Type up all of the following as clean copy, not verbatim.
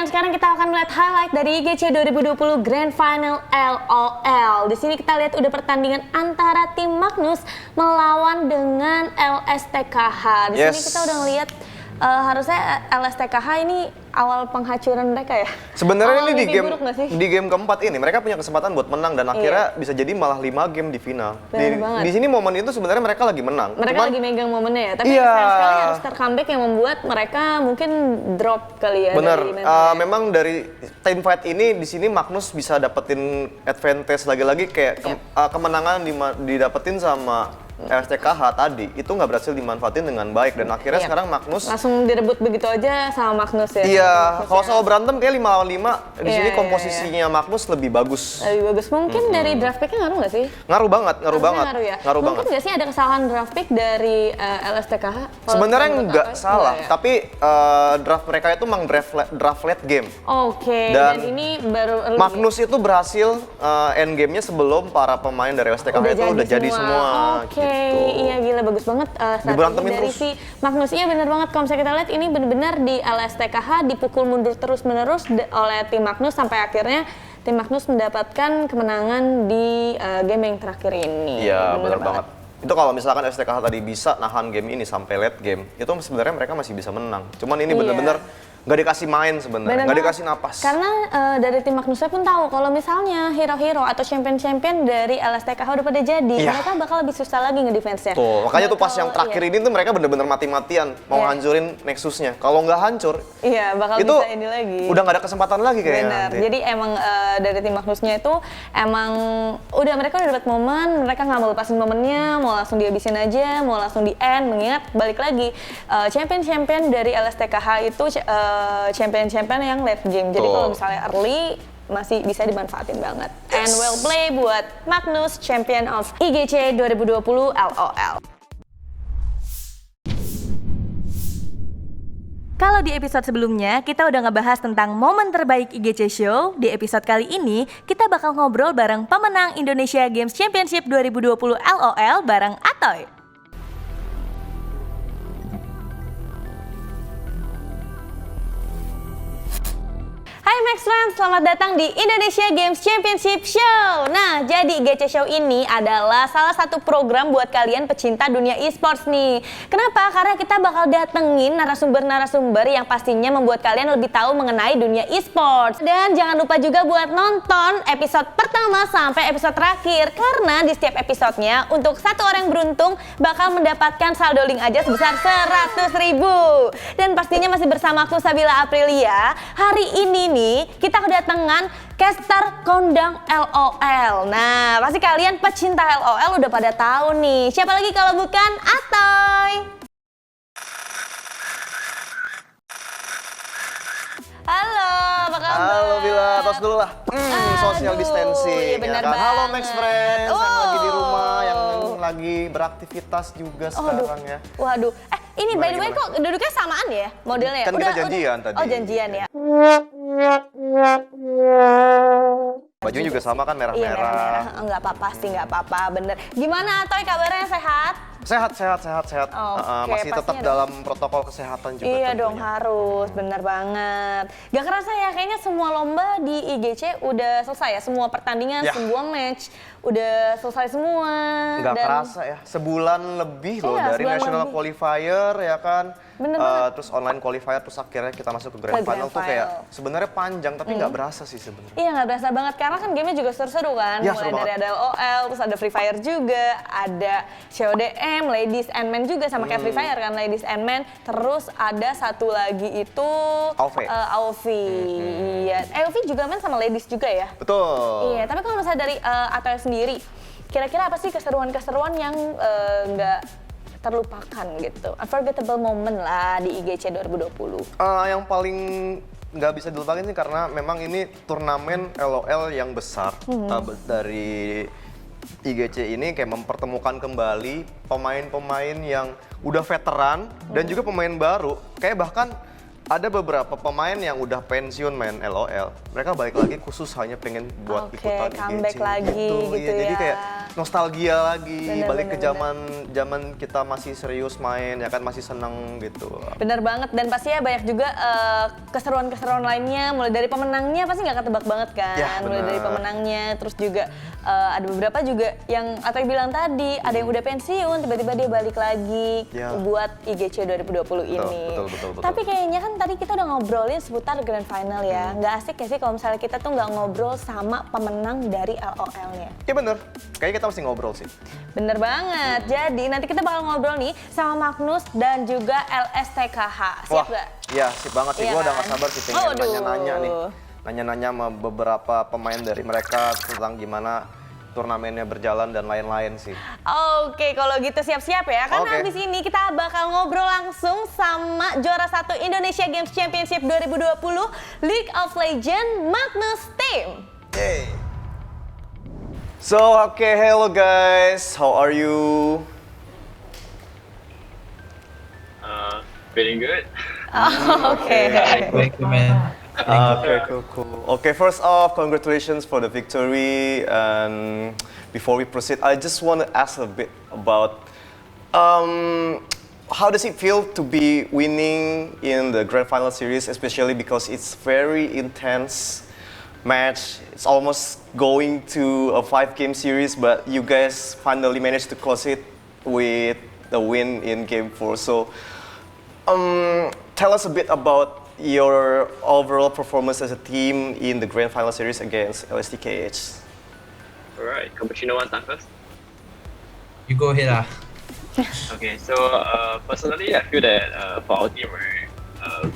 sekarang kita akan melihat highlight dari IGC 2020 Grand Final LOL. Di sini kita lihat udah pertandingan antara tim Magnus melawan dengan LSTKH. Di sini kita udah ngelihat harusnya LSTKH ini awal penghancuran mereka ya. Sebenarnya ini di game keempat ini mereka punya kesempatan buat menang dan akhirnya bisa jadi malah 5 game di final. Di sini momen itu sebenarnya mereka lagi menang. Mereka lagi megang momennya ya. Tapi sayang sekali harus comeback yang membuat mereka mungkin drop kali ya. Bener. Memang dari team fight ini di sini Magnus bisa dapetin advantage lagi-lagi kayak kemenangan didapetin sama LSTKH tadi itu nggak berhasil dimanfaatin dengan baik dan akhirnya sekarang Magnus langsung direbut begitu aja sama Magnus ya. Iya, kalau soal berantem kayak 5 lawan 5 di sini komposisinya Magnus lebih bagus. Lebih bagus. Mungkin dari draft pick-nya ngaruh nggak sih? Ngaruh banget. Ngaruh banget. Mungkin nggak sih ada kesalahan draft pick dari LSTKH? Sebenarnya nggak salah, tapi draft mereka itu memang draft late game. Oke. Dan ini baru Magnus itu berhasil end game-nya sebelum para pemain dari LSTKH itu udah jadi semua. Oke. Iya gila bagus banget dari si Magnus. Iya bener banget kalau misalnya kita lihat ini bener-bener di LSTKH dipukul mundur terus-menerus oleh tim Magnus sampai akhirnya tim Magnus mendapatkan kemenangan di game yang terakhir ini. Iya bener banget. Itu kalau misalkan STKH tadi bisa nahan game ini sampai late game, itu sebenarnya mereka masih bisa menang. Cuman ini bener-bener nggak dikasih main sebenarnya, nggak dikasih napas. Karena dari tim Magnusnya pun tahu kalau misalnya hero-hero atau champion-champion dari LSTKH udah pada jadi, mereka bakal lebih susah lagi ngedefense-nya. Tuh, makanya tuh pas yang terakhir ini tuh mereka bener-bener mati-matian mau hancurin Nexus-nya. Kalau nggak hancur, bakal itu bisa ini lagi. Udah nggak ada kesempatan lagi kayaknya. Benar. Jadi emang dari tim Magnusnya itu emang mereka udah dapat momen, mereka nggak mau lepasin momennya, mau langsung dihabisin aja, mau langsung di end. Mengingat balik lagi champion-champion dari LSTKH itu champion-champion yang late game. Jadi kalau misalnya early masih bisa dimanfaatin banget. And well play buat Magnus, champion of IGC 2020 LOL. Kalau di episode sebelumnya kita udah ngebahas tentang momen terbaik IGC Show, di episode kali ini kita bakal ngobrol bareng pemenang Indonesia Games Championship 2020 LOL bareng Atoy. Hai Max Friends, selamat datang di Indonesia Games Championship Show. Nah, jadi IGC Show ini adalah salah satu program buat kalian pecinta dunia e-sports nih. Kenapa? Karena kita bakal datengin narasumber-narasumber yang pastinya membuat kalian lebih tahu mengenai dunia e-sports. Dan jangan lupa juga buat nonton episode pertama sampai episode terakhir. Karena di setiap episodenya, untuk satu orang yang beruntung bakal mendapatkan saldo link aja sebesar 100.000. Dan pastinya masih bersama aku Sabila Aprilia. Hari ini kita kedatangan caster kondang LOL. Nah, pasti kalian pecinta LOL udah pada tahu nih. Siapa lagi kalau bukan Atoy? Halo, apa kabar? Halo Bila, tos dulu lah. Social distancing. Iya kan? Halo Max Friends, yang lagi di rumah, yang lagi beraktivitas juga sekarang ya. Waduh, ini by the way kok duduknya samaan ya modelnya? Kan kita janjian tadi. Oh janjian ya. Bajunya juga sama kan, merah-merah. Iya, merah-merah. Enggak apa-apa sih, enggak apa-apa, bener. Gimana Atoy kabarnya, sehat? Sehat. Masih tetap dalam protokol kesehatan juga. Iya tentunya. dong, harus, bener banget. Gak kerasa ya, kayaknya semua lomba di IGC udah selesai ya, semua pertandingan, semua match udah selesai semua. Nggak kerasa ya, sebulan lebih loh dari national qualifier ya kan. Terus online qualifier, terus akhirnya kita masuk ke grand final tuh kayak sebenarnya panjang tapi nggak berasa sih sebenarnya. Iya nggak berasa banget karena kan gamenya juga seru-seru kan. Ya, mulai dari ada LOL, terus ada Free Fire juga, ada CODM, Ladies and Men juga sama kayak Free Fire kan, Ladies and Men. Terus ada satu lagi itu AOV. Iya, AOV juga main sama Ladies juga ya. Betul. Iya, tapi kalau misalnya dari Atoy sendiri, kira-kira apa sih keseruan-keseruan yang nggak terlupakan gitu, unforgettable moment lah di IGC 2020? Yang paling nggak bisa dilupakan sih karena memang ini turnamen LOL yang besar dari IGC ini kayak mempertemukan kembali pemain-pemain yang udah veteran dan juga pemain baru. Kayak bahkan ada beberapa pemain yang udah pensiun main LOL, mereka balik lagi khusus hanya pengen buat ikutan IGC. Comeback lagi gitu ya. Jadi kayak nostalgia lagi, Bener, balik bener, ke zaman kita masih serius main, ya kan masih seneng gitu. Bener banget, dan pasti ya banyak juga keseruan-keseruan lainnya, mulai dari pemenangnya pasti nggak ketebak banget kan, Ya, mulai dari pemenangnya, terus juga ada beberapa juga yang Atoy bilang tadi, ada yang udah pensiun, tiba-tiba dia balik lagi Ya. buat IGC 2020 ini. Betul. Tapi kayaknya kan tadi kita udah ngobrolin seputar grand final ya, nggak asik ya sih kalau misalnya kita tuh nggak ngobrol sama pemenang dari LOL-nya. Iya bener, kayaknya kita mesti ngobrol sih. Bener banget, jadi nanti kita bakal ngobrol nih sama Magnus dan juga LSTKH, siap Wah, gak? iya sip banget sih, Iya gue udah kan? gak sabar sih pengen Waduh. nanya-nanya nih. Nanya-nanya sama beberapa pemain dari mereka tentang gimana turnamennya berjalan dan lain-lain sih. Oke, kalau gitu siap-siap ya. Karena Oke. habis ini kita bakal ngobrol langsung sama juara 1 Indonesia Games Championship 2020 League of Legends Magnus Team. Yay! So, hello guys, how are you? Feeling good. Oke. Thank you, man. Okay, cool. Okay, first off, congratulations for the victory. And before we proceed, I just want to ask a bit about how does it feel to be winning in the grand final series, especially because it's very intense match. It's almost going to a 5-game series, but you guys finally managed to close it with the win in game 4. So, tell us a bit about your overall performance as a team in the grand final series against LSTKH. Alright, Cappuccino want to start first? You go ahead. Okay, so personally, I feel that for our team,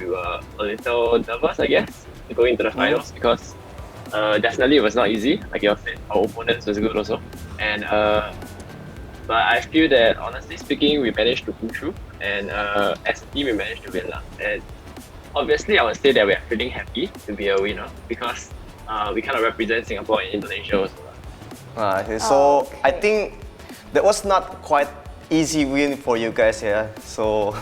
we were a little nervous, I guess, going into the finals because definitely it was not easy. Like you said, our opponents was good also, and but I feel that honestly speaking, we managed to pull through, and as a team, we managed to win lah. And obviously, I would say that we are feeling happy to be a winner because we kind of represent Singapore in Indonesia also lah. So I think that was not quite easy win for you guys, yeah. So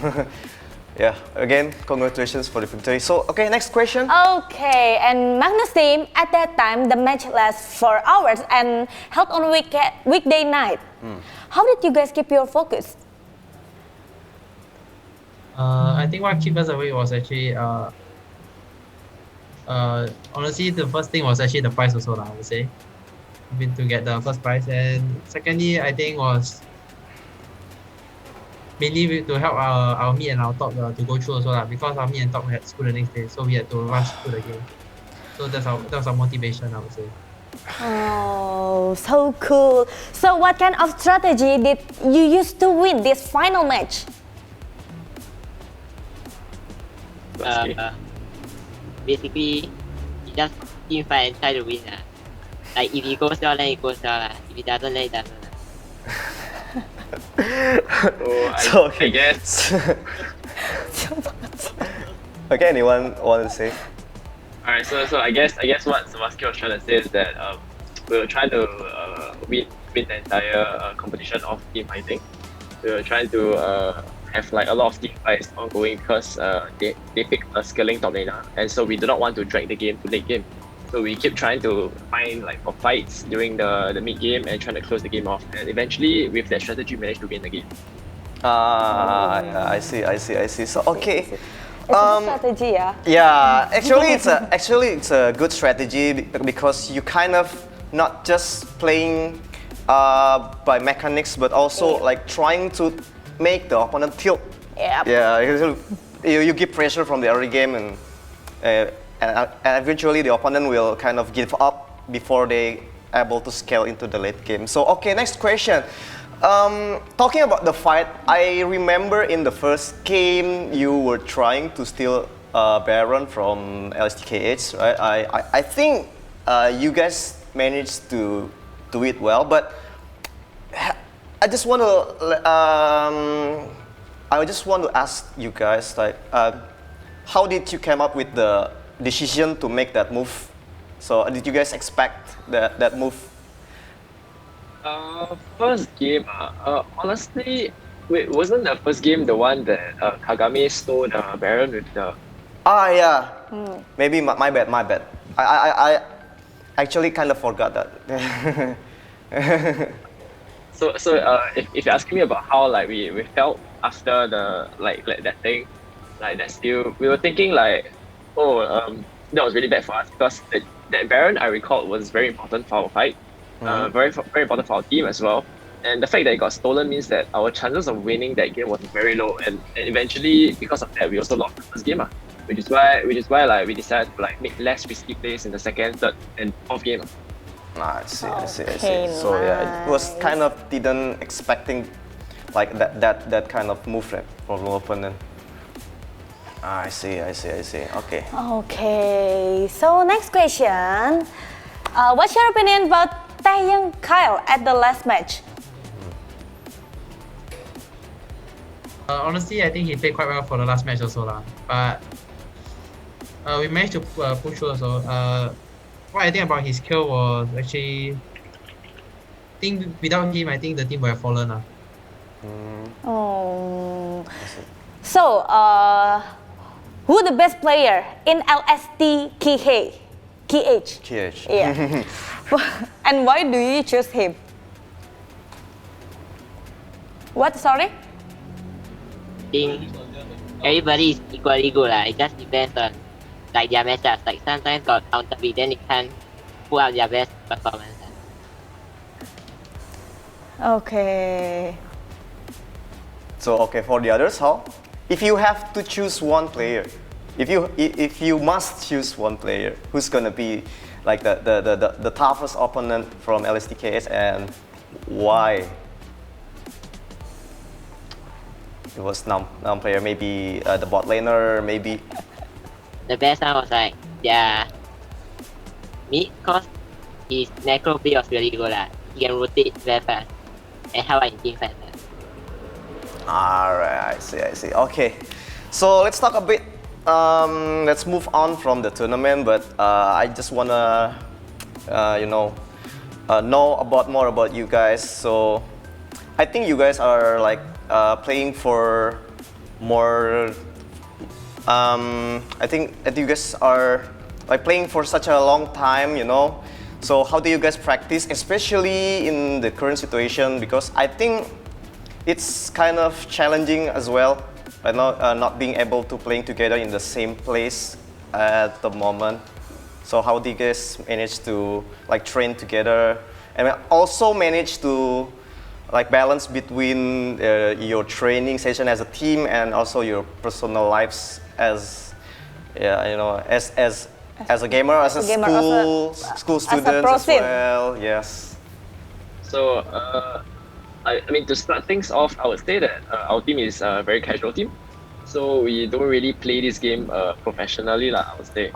yeah, again, congratulations for the victory. So next question. Okay, and Magnus Team, at that time, the match lasts 4 hours and held on weekday night. How did you guys keep your focus? I think what kept us awake was actually, honestly, the first thing was actually the prize also, I would say. Been to get the first prize, and secondly, I think was mainly to help our mid and our top to go through also, because our mid and top had school the next day, so we had to rush to the game. So that was our motivation, I would say. Oh, so cool. So what kind of strategy did you use to win this final match? Basically, you just team fight and try to win. Like if it goes well, then it goes well. If it doesn't, then it doesn't. So I guess. Okay, anyone want to say? Alright, so I guess what Sebastian was trying to say is that we were trying to win the entire competition of team fighting. We were trying to have like a lot of team fights ongoing because they picked a scaling top laner, and so we do not want to drag the game to late game. So we keep trying to find like for fights during the mid game and trying to close the game off. And eventually, with that strategy, we managed to win the game. I see. So It's a strategy, yeah. Yeah, actually it's a good strategy because you kind of not just playing by mechanics, but also like trying to make the opponent tilt. Yep. Yeah, you give pressure from the early game, and eventually the opponent will kind of give up before they able to scale into the late game. So next question. Talking about the fight, I remember in the first game you were trying to steal Baron from LSTKH, right? I think you guys managed to do it well, but I just want to ask you guys, like, how did you come up with the decision to make that move? So did you guys expect that move? First game, honestly, wait, wasn't the first game the one that Kagame stole the Baron with the... Yeah. Maybe my bad. I actually kind of forgot that. if you're asking me about how like we felt after the like that thing, like that still, we were thinking like, that was really bad for us because that Baron I recall was very important for our fight, very important for our team as well. And the fact that it got stolen means that our chances of winning that game was very low, and eventually because of that we also lost the first game, which is why like we decided to like make less risky plays in the second, third, and fourth game. I see. Okay, So yeah, it was nice. kind of didn't expecting like that kind of movement from the opponent. I see. Okay. Okay, so next question. What's your opinion about Taehyung Kyle at the last match? Honestly, I think he played quite well for the last match also lah. But we managed to push through also. What I think about his skill was actually, I think without him, I think the team would have fallen lah. Oh. So, who the best player in LST KH? KH. Yeah. And why do you choose him? What? Sorry? I think everybody is equally good lah. It just depends on like their matchups. Like sometimes got counter beat, then they can't put out their best performance. Okay. So okay, for the others, how? If you have to choose one player, if you must choose one player, who's gonna be like the toughest opponent from LSTKS and why? It was num player, maybe the bot laner, maybe. The best one was like mid, cause his necro play was really good lah. He can rotate very fast and help out in team fight. Alright, I see. Okay, so let's talk a bit. Let's move on from the tournament, but I just wanna, know more about you guys. So I think you guys are like playing for more. I think that you guys are like playing for such a long time, So how do you guys practice, especially in the current situation? Because I think it's kind of challenging as well, but not being able to playing together in the same place at the moment. So how do you guys manage to like train together and also manage to like balance between your training session as a team and also your personal lives as as a gamer, as a school student as well. Yes. So I mean, to start things off, I would say that our team is a very casual team. So we don't really play this game professionally, I would say.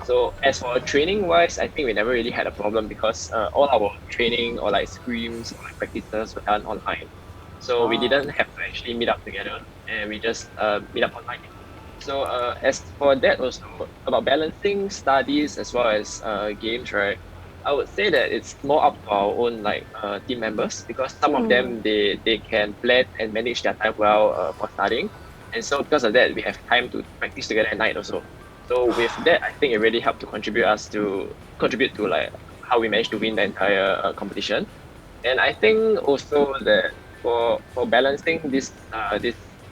So as for training wise, I think we never really had a problem because all our training or like scrims or like practices were done online. So we didn't have to actually meet up together, and we just meet up online. So as for that also, about balancing studies as well as games, right? I would say that it's more up to our own like team members, because some of them they can plan and manage their time well for studying, and so because of that we have time to practice together at night also. So with that, I think it really helped to contribute to like how we managed to win the entire competition. And I think also that for balancing this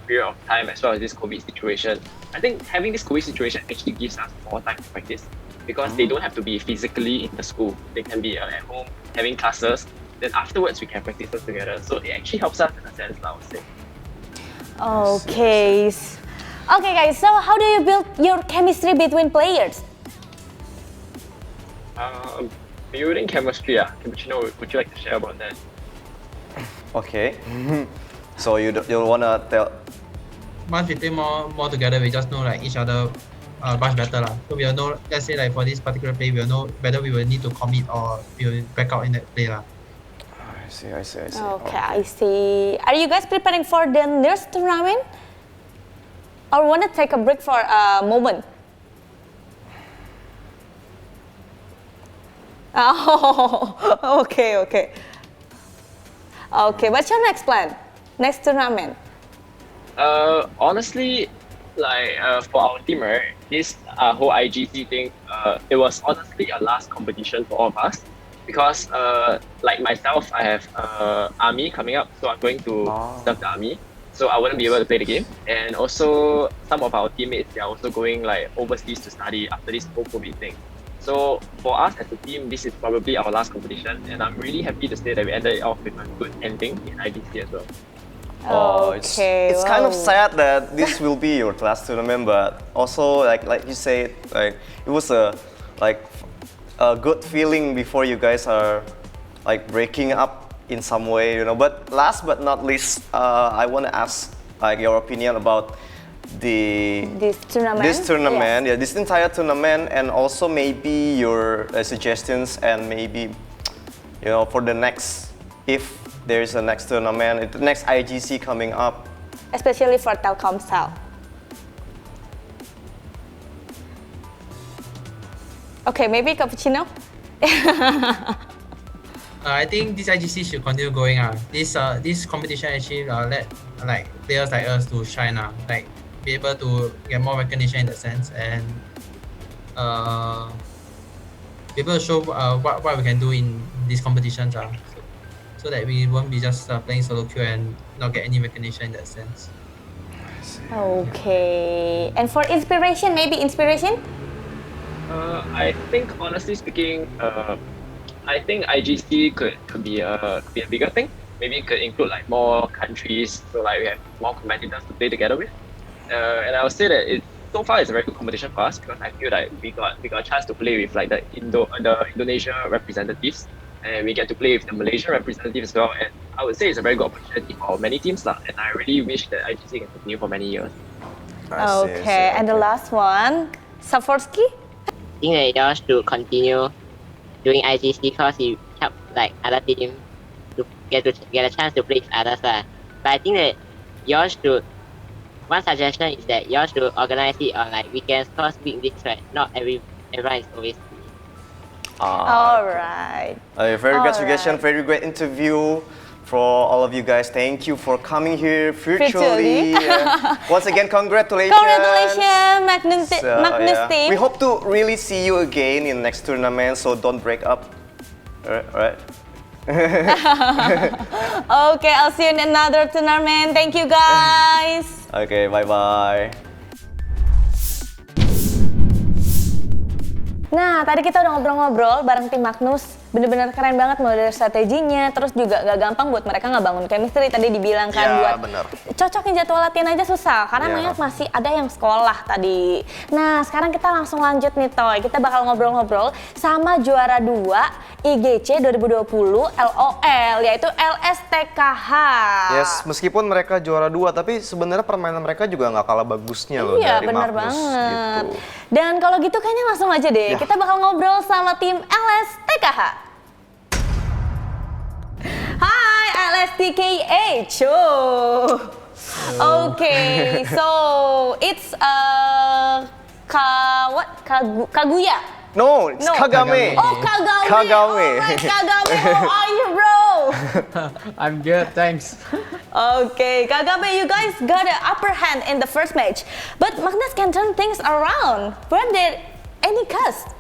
period of time as well as this COVID situation, I think having this COVID situation actually gives us more time to practice, because they don't have to be physically in the school. They can be at home having classes. Then afterwards we can practice them together. So it actually helps us in a sense, I would say. Okay. Okay, guys. So how do you build your chemistry between players? Building chemistry, Cappuccino, would you like to share about that? Okay. So you wanna tell? Once we play more together, we just know like each other much better lah. So we will know, let's say like for this particular play, we will know whether we will need to commit or we will back out in that play lah. I see. Okay, I see. Are you guys preparing for the next tournament? Or wanna take a break for a moment? Oh, okay. Okay, what's your next plan? Next tournament? Honestly, like for our team, right, this whole IGC thing, it was honestly a last competition for all of us, because like myself, I have army coming up, so I'm going to serve the army. So I wouldn't be able to play the game. And also some of our teammates, they are also going like overseas to study after this whole COVID thing. So for us as a team, this is probably our last competition, and I'm really happy to say that we ended it off with a good ending in IGC as well. Oh, Okay, it's kind of wow. sad that this will be your last tournament, but also like you said, like it was a good feeling before you guys are like breaking up in some way, you know. But last but not least, I want to ask like your opinion about This tournament. yeah, this entire tournament, and also maybe your suggestions, and maybe for the next, if there is a next tournament, the next IGC coming up. Especially for Telkomsel. Okay, maybe cappuccino. I think this IGC should continue going. This competition actually let like players like us to shine. Like be able to get more recognition in that sense, and be able to show what we can do in these competitions. So that we won't be just playing solo queue and not get any recognition in that sense. Okay. And for inspiration, maybe inspiration? I think, honestly speaking, I think IGC could be a bigger thing. Maybe it could include like more countries, so like we have more competitors to play together with. And I would say that so far it's a very good competition for us, because I feel like we got a chance to play with like the Indonesia representatives, and we get to play with the Malaysian representatives as well. And I would say it's a very good opportunity for many teams, and I really wish that IGC can continue for many years. Okay. And the last one, Saforsky? I think that y'all should continue doing IGC because it helps like other teams to get a chance to play with others. But I think that y'all should. One suggestion is that y'all should organize it on like weekends, because weekdays, right? Not everyone is always free. All right. A very great suggestion, Alright. very great interview for all of you guys. Thank you for coming here virtually. Once again, congratulations. Congratulations, Magnus, So, Magnus team. We hope to really see you again in next tournament, so don't break up. Alright. Okay, I'll see you in another tournament. Thank you, guys. Okay, bye-bye. Nah, tadi kita udah ngobrol-ngobrol bareng tim Magnus. Bener-bener keren banget mulai dari strateginya, terus juga gak gampang buat mereka ngebangun chemistry. Tadi dibilang kan Ya, buat bener. cocokin jadwal latihan aja susah, karena Ya. banyak masih ada yang sekolah tadi. Nah, sekarang kita langsung lanjut nih, Toy. Kita bakal ngobrol-ngobrol sama juara 2 IGC 2020 LOL, yaitu LSTKH. Yes, meskipun mereka juara 2, tapi sebenarnya permainan mereka juga nggak kalah bagusnya loh Iya, dari bener Magnus banget. gitu. Dan kalau gitu kayaknya langsung aja deh, Ya. kita bakal ngobrol sama tim LSTKH. Hai LSTKH. Okay, so it's Kaguya. No, it's No. Kagame. Oh, Kagame. Kagame. Alright, Kagame. How are you, bro? I'm good, thanks. Okay, Kagame, you guys got an upper hand in the first match, but Magnus can turn things around. Were there any cuts?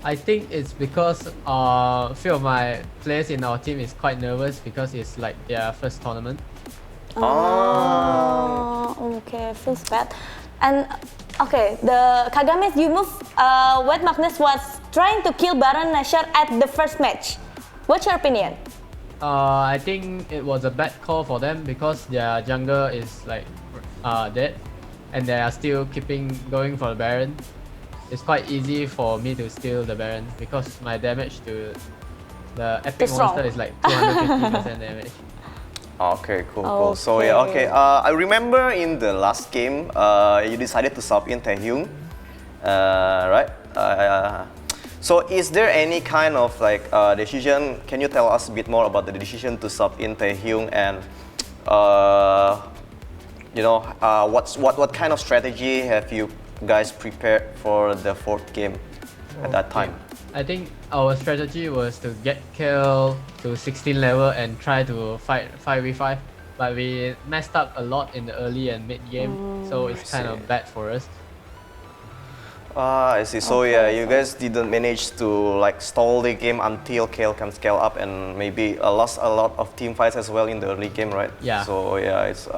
I think it's because a few of my players in our team is quite nervous because it's like their first tournament. Oh, okay, feels bad. And okay, the Kagame, you move when Magnus was trying to kill Baron Nashor at the first match. What's your opinion? I think it was a bad call for them because their jungle is like dead, and they are still keeping going for the Baron. It's quite easy for me to steal the Baron because my damage to the epic Too strong. monster is like 250% damage. Okay, cool. So yeah, okay. I remember in the last game, you decided to sub in Taehyung, right? So is there any kind of like decision? Can you tell us a bit more about the decision to sub in Taehyung, and what kind of strategy have you guys prepared for the fourth game at that time? I think our strategy was to get kill to 16 level and try to fight 5v5, but we messed up a lot in the early and mid game, so it's kind of bad for us. I see. So yeah, you guys didn't manage to like stall the game until KL can scale up and maybe lost a lot of team fights as well in the early game, right? Yeah. So yeah, it's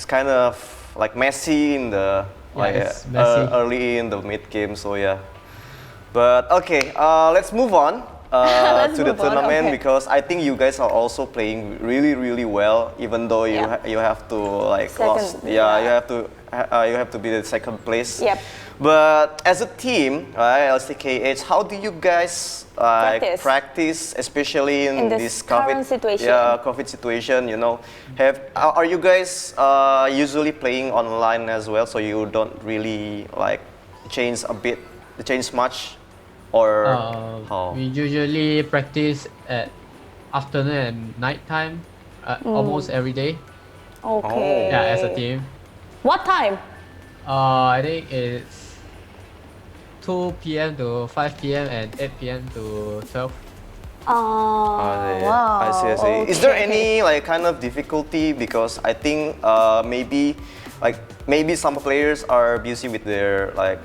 kind of like messy in the it's messy. early in the mid game. So yeah. But okay, let's move on to the move on, tournament okay. because I think you guys are also playing really well, even though you Yeah. You have to like Second, lost. yeah. You have to be the second place. Yep. But as a team, right, LCKH, how do you guys practice, especially in this COVID current situation? Yeah, COVID situation. You know, are you guys usually playing online as well? So you don't really like change much, or how? We usually practice at afternoon and night time, almost every day. Okay. Yeah, as a team. What time? I think it's 2 p.m. to 5 p.m. and 8 p.m. to 12. Wow. I see. Is there okay. any like kind of difficulty because I think maybe some players are busy with their like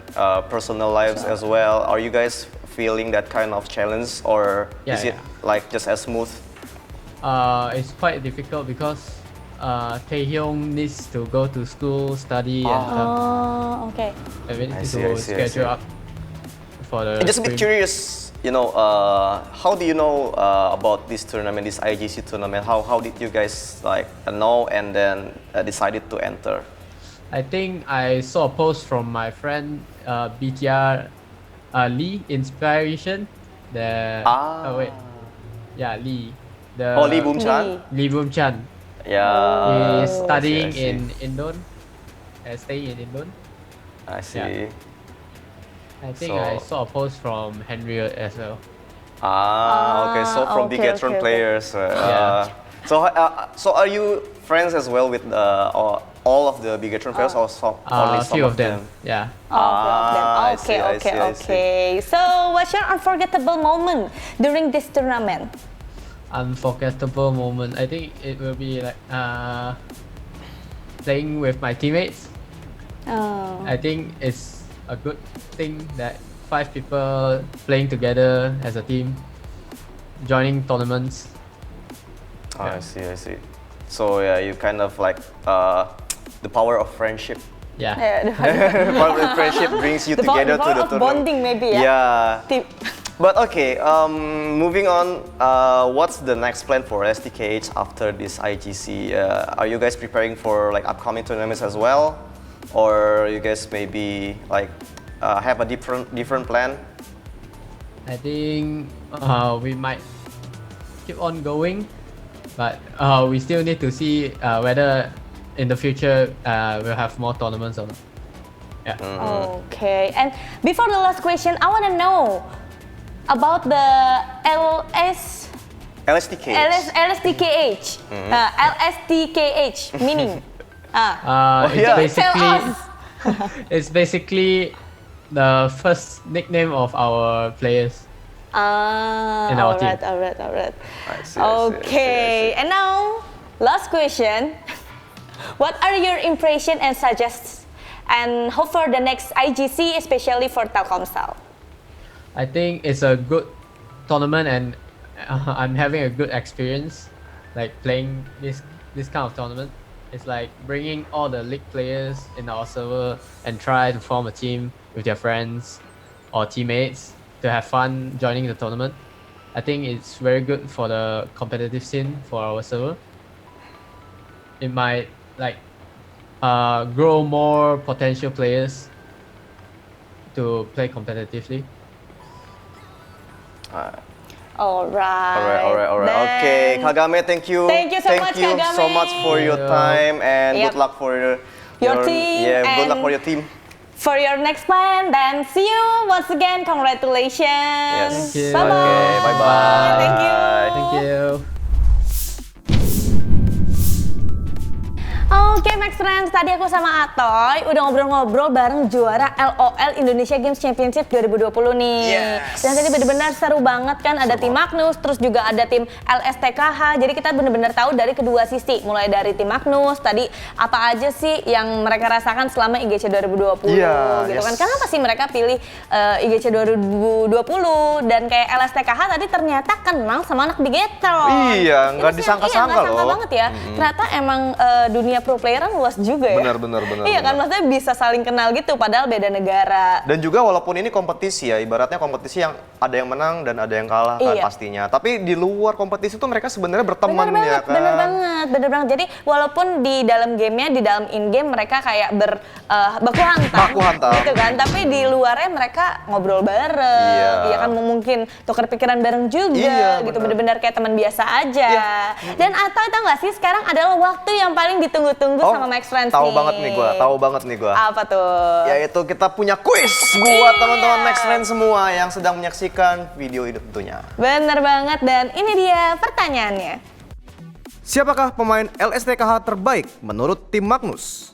personal lives as well. Are you guys feeling that kind of challenge, or is it like just as smooth? It's quite difficult because Taehyung needs to go to school, study, and Okay. we need I to see. schedule up for the. I'm just a bit spring. curious, you know, how do you know about this tournament, this IGC tournament? How did you guys like know and then decided to enter? I think I saw a post from my friend BTR Lee Inspiration. Lee. Lee Boom Chan? Lee Boom Chan. Yeah. He's studying I see. in Indon. Staying in Indon. I see. Yeah. I think So- I saw a post from Henry as well. Okay. So from okay, Bigatron okay. players. Yeah. So are you friends as well with all of the Bigatron players, or only A some few of them. Yeah. I see, Okay, I okay, see, I see. okay. So, what's your unforgettable moment during this tournament? Unforgettable moment. I think it will be like playing with my teammates. I think it's a good thing that 5 people playing together as a team, joining tournaments. I see. So yeah, you kind of like the power of friendship. Yeah. The power of friendship brings you together the power to the of tournament. bonding, maybe. Yeah. Team. But okay, moving on, what's the next plan for STKH after this IGC? Are you guys preparing for like upcoming tournaments as well? Or you guys maybe like have a different plan? I think we might keep on going, but we still need to see whether in the future we'll have more tournaments or not. Yeah. Okay, and before the last question, I want to know about the LSTKH. LSTKH. LSTKH meaning. It's Tell basically us. it's basically the first nickname of our players. In our team. All right. I see. Okay, and now last question. What are your impression and suggestions and hope for the next IGC, especially for Telkomsel? I think it's a good tournament and I'm having a good experience like playing this kind of tournament. It's like bringing all the league players in our server and try to form a team with their friends or teammates to have fun joining the tournament. I think it's very good for the competitive scene for our server. It might like grow more potential players to play competitively. All right. Okay, Kagame, thank you. Thank you so much, Kagame. so much for your time and Yep. good luck for Your team Yeah, good luck and- for your team. For your next plan, then see you once again. Congratulations. Yes. Thank you. Bye-bye. Okay, bye-bye. Thank you. Thank you. Oke Max Friends, tadi aku sama Atoy udah ngobrol-ngobrol bareng juara LOL Indonesia Games Championship 2020 nih. Yes. Dan tadi bener-bener seru banget kan, ada tim Magnus, terus juga ada tim LSTKH. Jadi kita bener-bener tahu dari kedua sisi, mulai dari tim Magnus, tadi apa aja sih yang mereka rasakan selama IGC 2020 gitu kan. Kenapa sih mereka pilih IGC 2020 dan kayak LSTKH tadi ternyata kenal sama anak Bigetron. Iya, nggak disangka-sangka loh. Nggak sangka banget ya. Ternyata emang dunia pro playeran luas juga ya. Benar. Iya kan, maksudnya bisa saling kenal gitu padahal beda negara. Dan juga walaupun ini kompetisi ya, ibaratnya kompetisi yang ada yang menang dan ada yang kalah kan pastinya. Tapi di luar kompetisi tuh mereka sebenarnya berteman ya kan. Bener banget. Jadi walaupun di dalam gamenya, di dalam in-game mereka kayak baku hantam gitu kan. Tapi di luarnya mereka ngobrol bareng. Iya kan, mungkin tukar pikiran bareng juga gitu. Bener-bener kayak teman biasa aja. Dan atau tau gak sih, sekarang adalah waktu yang paling ditunggu-tunggu sama Max Friends tahu nih. Tahu banget nih gua. Apa tuh? Yaitu kita punya kuis buat teman-teman Max Friends semua yang sedang menyaksikan video ini tentunya. Bener banget, dan ini dia pertanyaannya. Siapakah pemain LSTKH terbaik menurut tim Magnus?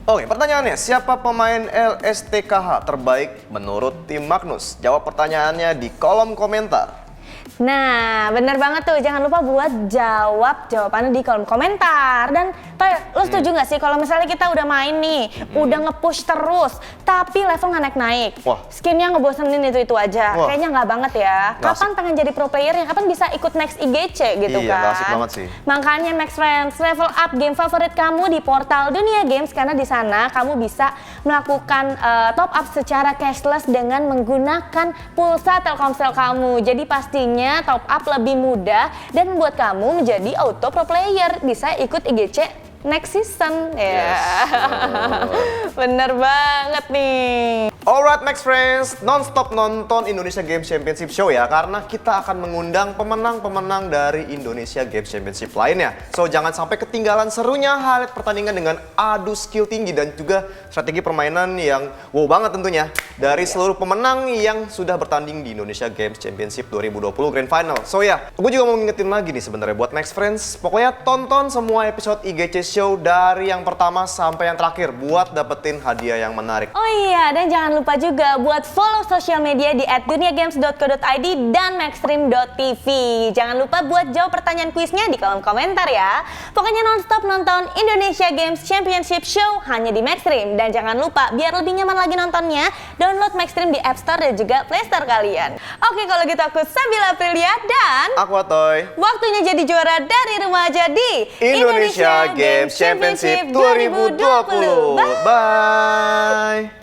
Oke, pertanyaannya, siapa pemain LSTKH terbaik menurut tim Magnus? Jawab pertanyaannya di kolom komentar. Nah, bener banget tuh. Jangan lupa buat jawab jawabannya di kolom komentar. Dan Toy, lo setuju nggak sih kalau misalnya kita udah main nih, udah nge-push terus, tapi level nggak naik-naik? Skinnya ngebosenin itu aja. Kayaknya nggak banget ya. Kapan pengen jadi pro playernya? Kapan bisa ikut next IGC gitu kan? Iya, asik banget sih. Makanya Max Friends, level up game favorit kamu di portal Dunia Games, karena di sana kamu bisa melakukan top up secara cashless dengan menggunakan pulsa Telkomsel kamu. Jadi pastinya top up lebih mudah dan membuat kamu menjadi auto pro player, bisa ikut IGC next season. Bener banget nih. Alright Max Friends, non-stop nonton Indonesia Games Championship Show ya, karena kita akan mengundang pemenang-pemenang dari Indonesia Games Championship lainnya. So jangan sampai ketinggalan serunya highlight pertandingan dengan adu skill tinggi dan juga strategi permainan yang wow banget tentunya dari seluruh pemenang yang sudah bertanding di Indonesia Games Championship 2020 Grand Final. So ya, gue juga mau ngingetin lagi nih sebenarnya buat Max Friends, pokoknya tonton semua episode IGC Show dari yang pertama sampai yang terakhir buat dapetin hadiah yang menarik. Oh iya, dan jangan lupa juga buat follow sosial media di @duniagames.co.id dan maxstream.tv. Jangan lupa buat jawab pertanyaan kuisnya di kolom komentar ya. Pokoknya nonstop nonton Indonesia Games Championship Show hanya di Maxstream. Dan jangan lupa, biar lebih nyaman lagi nontonnya, download Maxstream di App Store dan juga Play Store kalian. Oke, kalau gitu aku Sabila Aprilia dan aku Atoy. Waktunya jadi juara dari remaja di Indonesia Games Championship 2020. Bye.